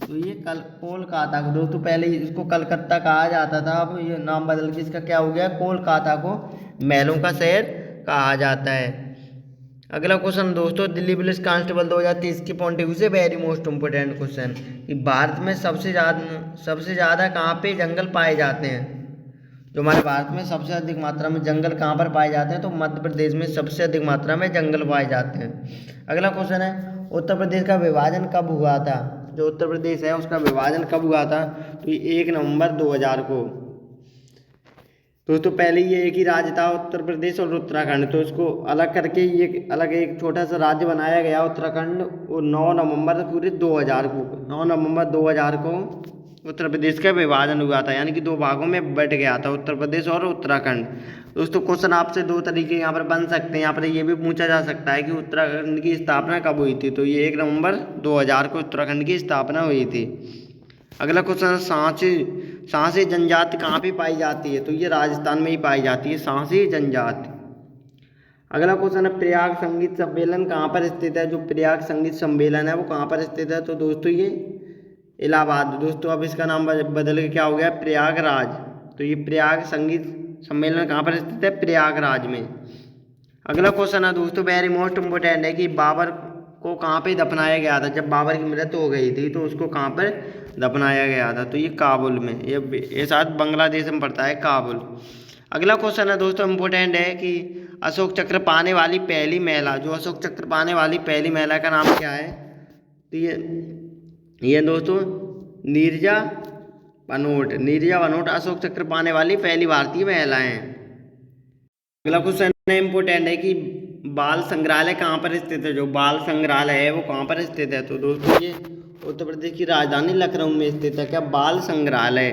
तो ये कोलकाता को। दोस्तों पहले इसको कलकत्ता कहा जाता था, अब ये नाम बदल के इसका क्या हो गया, कोलकाता को महलों का शहर कहा जाता है। अगला क्वेश्चन दोस्तों दिल्ली पुलिस कांस्टेबल 2023 के पॉइंट ऑफ व्यू से वेरी मोस्ट इम्पोर्टेंट क्वेश्चन कि भारत में सबसे ज़्यादा कहाँ पे जंगल पाए जाते हैं। जो हमारे भारत में सबसे अधिक मात्रा में जंगल कहाँ पर पाए जाते हैं, तो मध्य प्रदेश में सबसे अधिक मात्रा में जंगल पाए जाते हैं। अगला क्वेश्चन है उत्तर प्रदेश का विभाजन कब हुआ था। जो उत्तर प्रदेश है उसका विभाजन कब हुआ था, तो 1 नवंबर 2000 को। दोस्तों पहले ये एक ही राज्य था उत्तर प्रदेश और उत्तराखंड, तो इसको अलग करके ये अलग एक छोटा सा राज्य बनाया गया उत्तराखंड। वो 9 नवंबर पूरे 2000 को उत्तर प्रदेश का विभाजन हुआ था, यानी कि 2 भागों में बट गया था उत्तर प्रदेश और उत्तराखंड। दोस्तों क्वेश्चन आपसे 2 तरीके यहाँ पर बन सकते हैं। यहाँ पर ये भी पूछा जा सकता है कि उत्तराखंड की स्थापना कब हुई थी। तो ये 1 नवंबर 2000 को उत्तराखंड की स्थापना हुई थी। अगला क्वेश्चन सांसी जनजाति कहाँ पे पाई जाती है। तो ये राजस्थान में ही पाई जाती है सांसी जनजाति। अगला क्वेश्चन है प्रयाग संगीत सम्मेलन कहाँ पर स्थित है। जो प्रयाग संगीत सम्मेलन है वो कहाँ पर स्थित है, तो दोस्तों ये इलाहाबाद। दोस्तों अब इसका नाम बदल के क्या हो गया, प्रयागराज। तो ये प्रयाग संगीत सम्मेलन कहाँ पर स्थित है, प्रयागराज में। अगला क्वेश्चन है दोस्तों वेरी मोस्ट इम्पोर्टेंट है कि बाबर को कहाँ पे दफनाया गया था। जब बाबर की मृत्यु हो गई थी तो उसको कहाँ पर दफनाया गया था, तो ये काबुल में। ये शायद बांग्लादेश में पड़ता है, काबुल। अगला क्वेश्चन है दोस्तों इम्पोर्टेंट है कि अशोक चक्र पाने वाली पहली महिला। जो अशोक चक्र पाने वाली पहली महिला का नाम क्या है, तो ये दोस्तों नीरजा बनोट अशोक चक्र पाने वाली पहली भारतीय महिला हैं। अगला क्वेश्चन इम्पोर्टेंट है कि बाल संग्रहालय कहाँ पर स्थित है। जो बाल संग्रहालय है वो कहाँ पर स्थित है, तो दोस्तों ये उत्तर प्रदेश की राजधानी लखनऊ में स्थित है। क्या, बाल संग्रहालय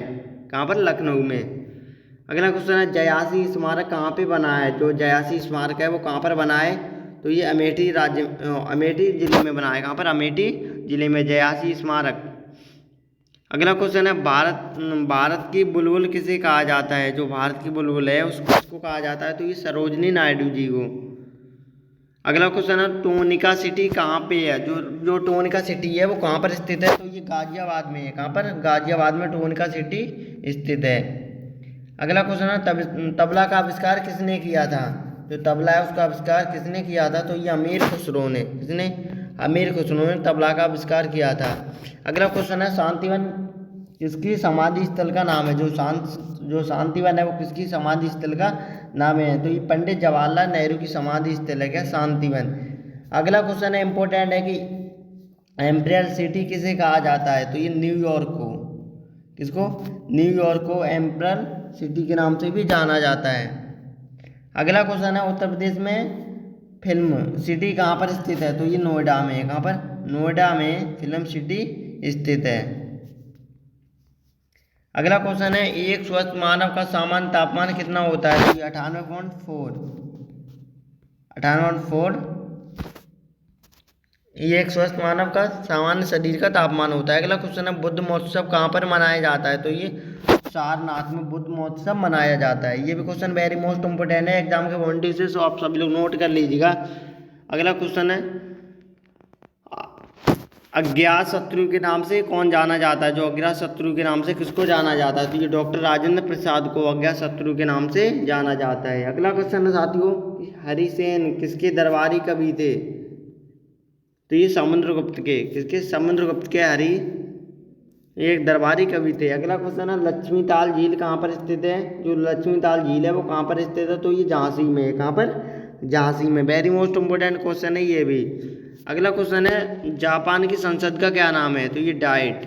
कहाँ पर, लखनऊ में। अगला क्वेश्चन है जयासी स्मारक कहाँ पे बना है। जो जयासी स्मारक है वो कहाँ पर बना है, तो ये अमेठी जिले में बना है। कहाँ पर, अमेठी जिले में जयासी स्मारक। अगला क्वेश्चन है भारत की बुलबुल किसे कहा जाता है। जो भारत की बुलबुल है उसको कहा जाता है, तो ये सरोजनी नायडू जी को। अगला क्वेश्चन है टोनिका सिटी कहाँ पे है। जो टोनिका सिटी है वो कहाँ पर स्थित है, तो ये गाजियाबाद में है। कहाँ पर, गाजियाबाद में टोनिका सिटी स्थित है। अगला क्वेश्चन है तबला का आविष्कार किसने किया था। जो तबला है उसका आविष्कार किसने किया था? तो ये अमीर खुसरो ने। किसने? अमीर खुसरो ने तबला का आविष्कार किया था। अगला क्वेश्चन है शांतिवन किसकी समाधि स्थल का नाम है? जो शांतिवन है वो किसकी समाधि स्थल का नाम है? तो ये पंडित जवाहरलाल नेहरू की समाधि स्थल है क्या? शांतिवन। अगला क्वेश्चन है इंपॉर्टेंट है कि एम्परर सिटी किसे कहा जाता है? तो ये न्यूयॉर्क को। किसको? न्यूयॉर्क को एम्परर सिटी के नाम से भी जाना जाता है। अगला क्वेश्चन है उत्तर प्रदेश में फिल्म सिटी कहाँ पर स्थित है? तो ये नोएडा में। कहाँ पर? नोएडा में फिल्म सिटी स्थित है। अगला क्वेश्चन है एक स्वस्थ मानव का सामान्य तापमान कितना होता है? तो ये 98.4 ये एक स्वस्थ मानव का सामान्य शरीर का तापमान होता है। अगला क्वेश्चन है बुद्ध महोत्सव कहाँ पर मनाया जाता है? तो ये सारनाथ में बुद्ध महोत्सव मनाया जाता है। ये भी क्वेश्चन वेरी मोस्ट इंपोर्टेंट है एग्जाम के पॉइंट से, सो आप सभी लोग नोट कर लीजिएगा। अगला क्वेश्चन है अज्ञात शत्रु के नाम से कौन जाना जाता है? जो अज्ञात शत्रु के नाम से किसको जाना जाता है? तो ये डॉक्टर राजेंद्र प्रसाद को अज्ञात शत्रु के नाम से जाना जाता है। अगला क्वेश्चन है साथियों हरिसेन किसके दरबारी कवि थे? तो ये समुद्रगुप्त के। किसके? समुद्रगुप्त के हरि एक दरबारी कवि थे। अगला क्वेश्चन है लक्ष्मी ताल झील कहाँ पर स्थित है? जो लक्ष्मी ताल झील है वो कहाँ पर स्थित है? तो ये झांसी में है। कहाँ पर? झांसी में। वेरी मोस्ट इंपोर्टेंट क्वेश्चन है ये भी। अगला क्वेश्चन है जापान की संसद का क्या नाम है? तो ये डाइट।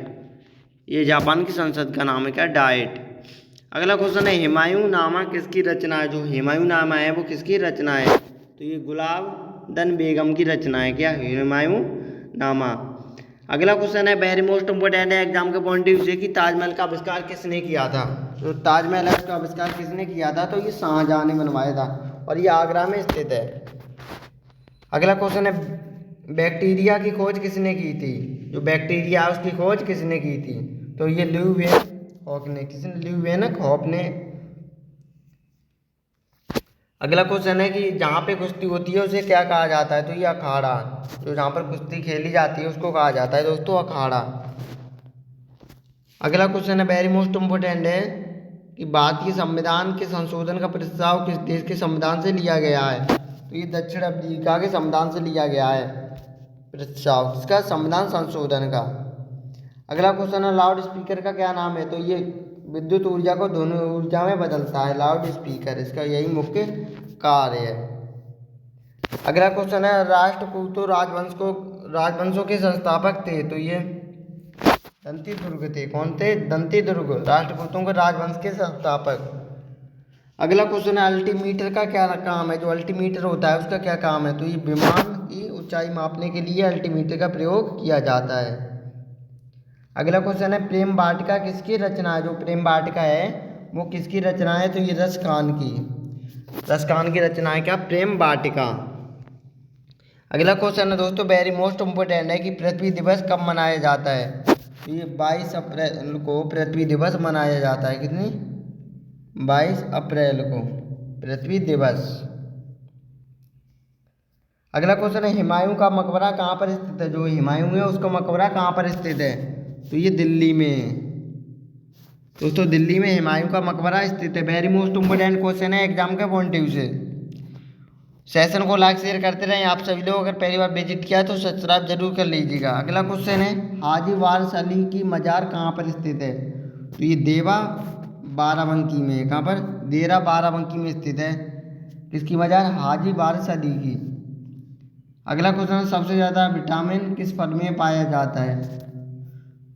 ये जापान की संसद का नाम है क्या? डाइट। अगला क्वेश्चन है हुमायूं नामा किसकी रचना है? जो हुमायूं नामा है वो किसकी रचना है? तो ये गुलाबदन बेगम की रचना है क्या? हुमायूं नामा। अगला क्वेश्चन है वेरी मोस्ट इंपोर्टेंट है एग्जाम के पॉइंट ऑफ व्यू से कि ताजमहल का आविष्कार किसने किया था? तो ताजमहल है उसका आविष्कार किसने किया था? तो ये शाहजहां ने बनवाया था और ये आगरा में स्थित है। अगला क्वेश्चन है बैक्टीरिया की खोज किसने की थी? जो बैक्टीरिया है उसकी खोज किसने की थी? तो ये ल्यूवेनहॉक ने। किसने? ल्यूवेनहॉक ने। अगला क्वेश्चन है कि जहाँ पे कुश्ती होती है उसे क्या कहा जाता है? तो ये अखाड़ा। जो जहाँ पर कुश्ती खेली जाती है उसको कहा जाता है दोस्तों अखाड़ा। अगला क्वेश्चन है वेरी मोस्ट इम्पोर्टेंट है कि भारतीय संविधान के संशोधन का प्रस्ताव किस देश के संविधान से लिया गया है? तो ये दक्षिण अफ्रीका के संविधान से लिया गया है प्रस्ताव। किसका? संविधान संशोधन का। अगला क्वेश्चन है लाउड स्पीकर का क्या नाम है? तो ये विद्युत ऊर्जा को ध्वनि ऊर्जा में बदलता है लाउड स्पीकर। इसका यही मुख्य कार्य है। अगला क्वेश्चन है राष्ट्रकूटों राजवंशों के संस्थापक थे? तो ये दंतीदुर्ग थे। कौन थे? दंतीदुर्ग राष्ट्रकूटों के राजवंश के संस्थापक। अगला क्वेश्चन है अल्टीमीटर का क्या काम है? जो अल्टीमीटर होता है उसका क्या काम है? तो ये विमान की ऊंचाई मापने के लिए अल्टीमीटर का प्रयोग किया जाता है। अगला क्वेश्चन है प्रेम वाटिका किसकी रचना है? जो प्रेम वाटिका है वो किसकी रचना है? तो ये रसखान की रचना है क्या? प्रेम वाटिका। अगला क्वेश्चन है दोस्तों वेरी मोस्ट इम्पोर्टेंट है कि पृथ्वी दिवस कब मनाया जाता है? तो ये 22 अप्रैल को पृथ्वी दिवस मनाया जाता है। कितनी? 22 अप्रैल को पृथ्वी दिवस। अगला क्वेश्चन है हुमायूं का मकबरा कहाँ पर स्थित है? जो हुमायूं है उसका मकबरा कहाँ पर स्थित है? तो ये दिल्ली में। दोस्तों दिल्ली में हुमायूं का मकबरा स्थित है। वेरी मोस्ट इम्पोर्टेंट क्वेश्चन है एग्जाम के पॉइंट ऑफ व्यू से। सेशन को लाइक शेयर करते रहें। आप सभी लोग अगर पहली बार विजिट किया तो सब्सक्राइब जरूर कर लीजिएगा। अगला क्वेश्चन है हाजी वारिस अली की मजार कहाँ पर स्थित है? तो ये देवा बाराबंकी में। कहाँ पर? देरा बाराबंकी में स्थित है। किसकी मजार? हाजी वारिस अली की। अगला क्वेश्चन सबसे ज़्यादा विटामिन किस फल में पाया जाता है?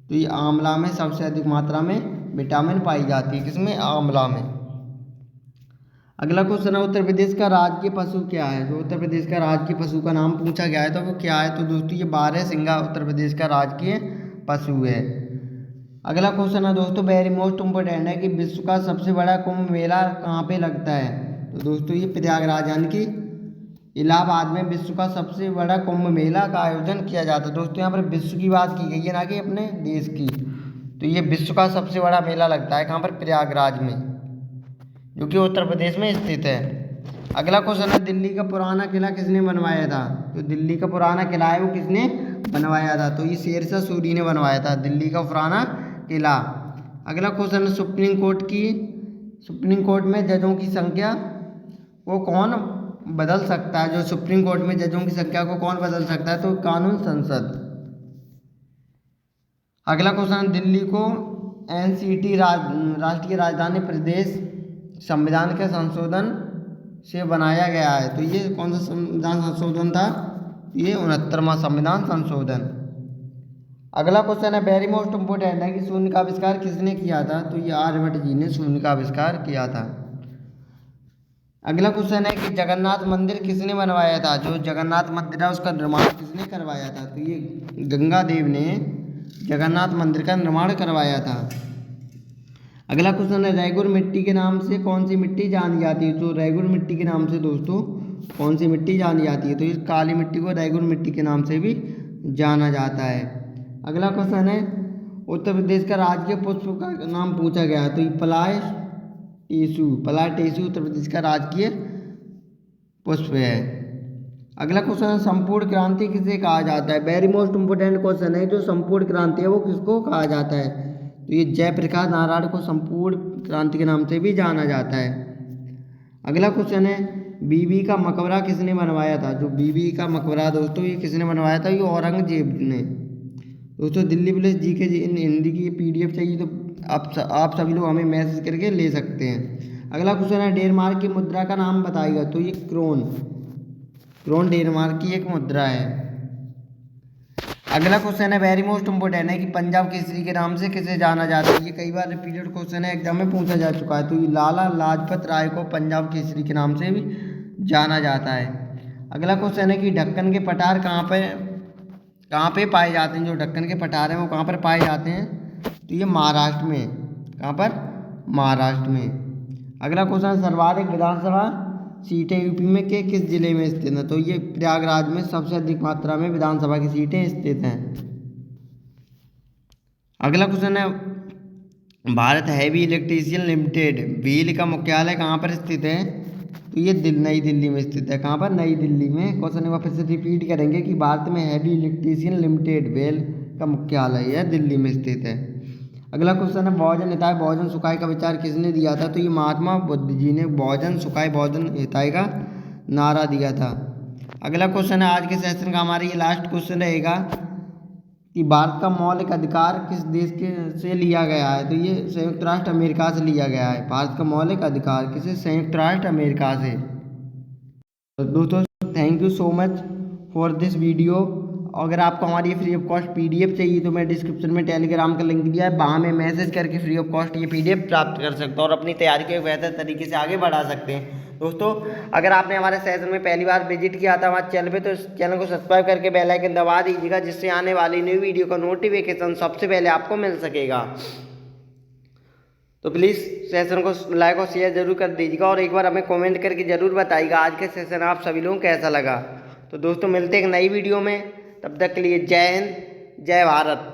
तो ये आंवला में सबसे अधिक मात्रा में विटामिन पाई जाती है। किसमें? आंवला में। अगला क्वेश्चन है उत्तर प्रदेश का राजकीय पशु क्या है? जो उत्तर प्रदेश का राजकीय पशु का नाम पूछा गया है तो वो क्या है? तो दोस्तों ये बारहसिंगा उत्तर प्रदेश का राजकीय पशु है। अगला क्वेश्चन है दोस्तों वेरी मोस्ट इम्पोर्टेंट है कि विश्व का सबसे बड़ा कुंभ मेला कहाँ पे लगता है? तो दोस्तों ये प्रयागराज यानी कि इलाहाबाद में विश्व का सबसे बड़ा कुंभ मेला का आयोजन किया जाता है। दोस्तों यहाँ पर विश्व की बात की गई है ना कि अपने देश की। तो ये विश्व का सबसे बड़ा मेला लगता है कहाँ पर? प्रयागराज में, जो कि उत्तर प्रदेश में स्थित है। अगला क्वेश्चन है दिल्ली का पुराना किला किसने बनवाया था? तो दिल्ली का पुराना किला है वो किसने बनवाया था? तो ये शेरशाह सूरी ने बनवाया था दिल्ली का पुराना किला। अगला क्वेश्चन है सुप्रीम कोर्ट में जजों की संख्या वो कौन बदल सकता है? जो सुप्रीम कोर्ट में जजों की संख्या को कौन बदल सकता है? तो कानून संसद। अगला क्वेश्चन, दिल्ली को एनसीटी राष्ट्रीय राजधानी प्रदेश संविधान के संशोधन से बनाया गया है। तो ये कौन सा संविधान संशोधन था? ये 69वां संविधान संशोधन। अगला क्वेश्चन है वेरी मोस्ट इम्पोर्टेंट है कि शून्य का आविष्कार किसने किया था? तो ये आर्यभट्ट जी ने शून्य का आविष्कार किया था। अगला क्वेश्चन है कि जगन्नाथ मंदिर किसने बनवाया था? जो जगन्नाथ मंदिर है उसका निर्माण किसने करवाया था? तो ये गंगा देव ने जगन्नाथ मंदिर का निर्माण करवाया था। अगला क्वेश्चन है रेगुर मिट्टी के नाम से कौन सी मिट्टी जानी जाती है? तो रेगुर मिट्टी के नाम से दोस्तों कौन सी मिट्टी जानी जाती है? तो इस काली मिट्टी को रेगुर मिट्टी के नाम से भी जाना जाता है। अगला क्वेश्चन है उत्तर प्रदेश का राजकीय पुष्प का नाम पूछा गया है। तो ये पलाश टेसु उत्तर प्रदेश का राजकीय पुष्प है। अगला क्वेश्चन है संपूर्ण क्रांति किसे कहा जाता है? वेरी मोस्ट इम्पोर्टेंट क्वेश्चन है, जो संपूर्ण क्रांति है वो किसको कहा जाता है? तो ये जयप्रकाश नारायण को संपूर्ण क्रांति के नाम से भी जाना जाता है। अगला क्वेश्चन है बीबी का मकबरा किसने बनवाया था? जो बीबी का मकबरा दोस्तों ये किसने बनवाया था? ये औरंगजेब ने। दोस्तों दिल्ली पुलिस जी के हिंदी की PDF चाहिए तो आप सभी लोग हमें मैसेज करके ले सकते हैं। अगला क्वेश्चन है डेनमार्क की मुद्रा का नाम बताइएगा। तो ये क्रोन डेनमार्क की एक मुद्रा है। अगला क्वेश्चन है वेरी मोस्ट इम्पोर्टेंट है कि पंजाब केसरी के नाम से किसे जाना जाता है? ये कई बार रिपीटेड क्वेश्चन है, एग्जाम में पूछा जा चुका है। तो ये लाला लाजपत राय को पंजाब केसरी के नाम से भी जाना जाता है। अगला क्वेश्चन है कि ढक्कन के पठार कहाँ पे पाए जाते हैं? जो ढक्कन के पठार हैं वो कहाँ पर पाए जाते हैं? तो ये महाराष्ट्र में। कहाँ पर? महाराष्ट्र में। अगला क्वेश्चन सर्वाधिक विधानसभा सीटें यूपी में के किस जिले में स्थित हैं? तो ये प्रयागराज में सबसे अधिक मात्रा में विधानसभा की सीटें स्थित हैं। अगला क्वेश्चन है Bharat heavy electrician limited wheel का मुख्यालय कहाँ पर स्थित है? तो ये नई दिल्ली में स्थित है। कहाँ पर? नई दिल्ली में। क्वेश्चन एक फिर से रिपीट करेंगे कि भारत में हैवी इलेक्ट्रिशियन लिमिटेड व्हील का मुख्यालय है दिल्ली में स्थित है। अगला क्वेश्चन है बहुजन हिताय बहुजन सुखाय का विचार किसने दिया था? तो ये महात्मा बुद्ध जी ने बहुजन सुखाय बहुजन हिताय का नारा दिया था। अगला क्वेश्चन है आज के सेशन का हमारा ये लास्ट क्वेश्चन रहेगा कि भारत का मौलिक अधिकार किस देश से लिया गया है? तो ये संयुक्त राष्ट्र अमेरिका से लिया गया है। भारत का मौलिक अधिकार किसे? संयुक्त राष्ट्र अमेरिका से। तो दोस्तों thank you so much for this video. अगर आपको हमारी फ्री ऑफ कॉस्ट PDF चाहिए तो मैं डिस्क्रिप्शन में टेलीग्राम का लिंक दिया है, वहाँ में मैसेज करके फ्री ऑफ कॉस्ट ये PDF प्राप्त कर सकते हो और अपनी तैयारी को बेहतर तरीके से आगे बढ़ा सकते हैं। दोस्तों अगर आपने हमारे सेशन में पहली बार विजिट किया था हमारे चैनल पे तो इस चैनल को सब्सक्राइब करके बेल आइकन दबा दीजिएगा, जिससे आने वाली न्यू वीडियो का नोटिफिकेशन सबसे पहले आपको मिल सकेगा। तो प्लीज़ सेशन को लाइक और शेयर जरूर कर दीजिएगा और एक बार हमें कमेंट करके ज़रूर बताइएगा आज के सेशन आप सभी लोगों को कैसा लगा। तो दोस्तों मिलते हैं एक नई वीडियो में, तब तक के लिए जय हिंद, जय भारत।